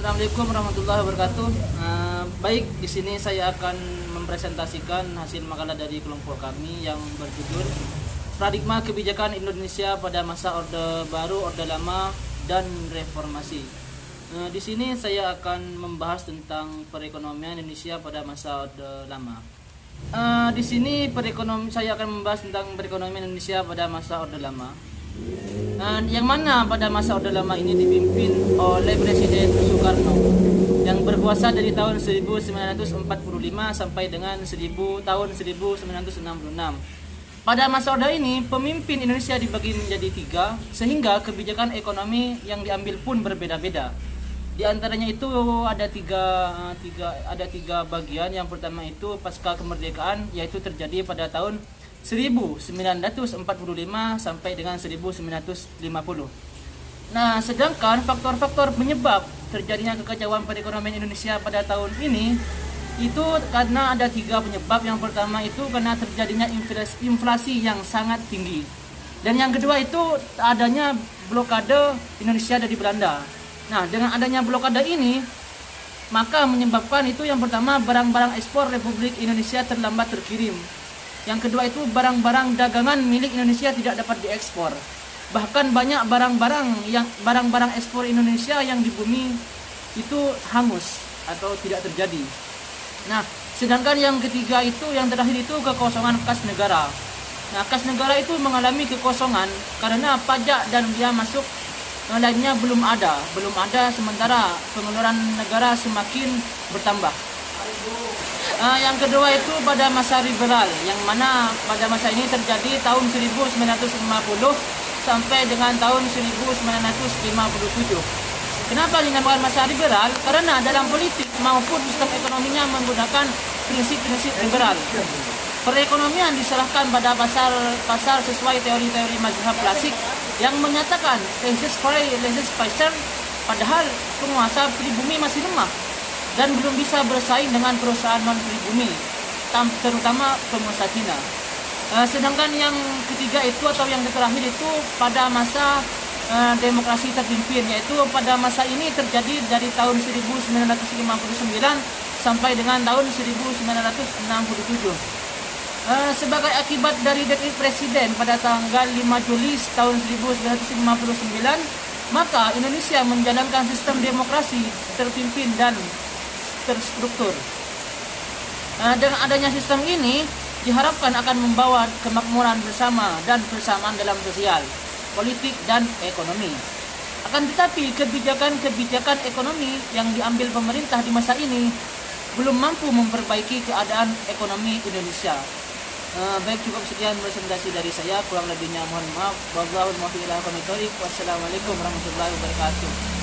Assalamualaikum warahmatullahi wabarakatuh. Baik, di sini saya akan mempresentasikan hasil makalah dari kelompok kami yang berjudul Paradigma Kebijakan Indonesia pada Masa Orde Baru, Orde Lama, dan Reformasi. Di sini saya akan membahas tentang perekonomian Indonesia pada masa Orde Lama. Di sini saya akan membahas tentang perekonomian Indonesia pada masa Orde Lama. Yang mana pada masa Orde Lama ini dipimpin oleh Presiden Soekarno yang berkuasa dari tahun 1945 sampai dengan tahun 1966. Pada masa Orde ini, pemimpin Indonesia dibagi menjadi 3, sehingga kebijakan ekonomi yang diambil pun berbeda-beda. Di antaranya itu ada tiga bagian. Yang pertama itu pasca kemerdekaan, yaitu terjadi pada tahun 1945 sampai dengan 1950. Nah, sedangkan faktor-faktor penyebab terjadinya kekacauan perekonomian Indonesia pada tahun ini itu karena ada 3 penyebab. Yang pertama itu karena terjadinya inflasi yang sangat tinggi. Dan yang kedua itu adanya blokade Indonesia dari Belanda. Nah, dengan adanya blokade ini maka menyebabkan itu yang pertama barang-barang ekspor Republik Indonesia terlambat terkirim. Yang kedua itu barang-barang dagangan milik Indonesia tidak dapat diekspor. Bahkan banyak barang-barang ekspor Indonesia yang di bumi itu hangus atau tidak terjadi. Nah, sedangkan yang ketiga itu, yang terakhir itu kekosongan kas negara. Nah, kas negara itu mengalami kekosongan karena pajak dan biaya masuk lainnya belum ada, sementara pengeluaran negara semakin bertambah. Yang kedua itu pada masa liberal, yang mana pada masa ini terjadi tahun 1950 sampai dengan tahun 1957. Kenapa dinamakan masa liberal? Karena dalam politik maupun sistem ekonominya menggunakan prinsip-prinsip liberal. Perekonomian diserahkan pada pasar sesuai teori-teori mazhab klasik yang menyatakan laissez-faire, padahal penguasa pribumi masih lemah dan belum bisa bersaing dengan perusahaan non-pribumi, terutama penguasa Cina. Sedangkan yang ketiga itu atau yang terakhir itu pada masa demokrasi terpimpin, yaitu pada masa ini terjadi dari tahun 1959 sampai dengan tahun 1967. Sebagai akibat dari dekret presiden pada tanggal 5 Juli tahun 1959, maka Indonesia menjalankan sistem demokrasi terpimpin dan terstruktur. Dengan adanya sistem ini diharapkan akan membawa kemakmuran bersama dan persamaan dalam sosial, politik, dan ekonomi. Akan tetapi kebijakan ekonomi yang diambil pemerintah di masa ini belum mampu memperbaiki keadaan ekonomi Indonesia. Baik, cukup sekian presentasi dari saya, kurang lebihnya mohon maaf. Wassalamualaikum warahmatullahi wabarakatuh.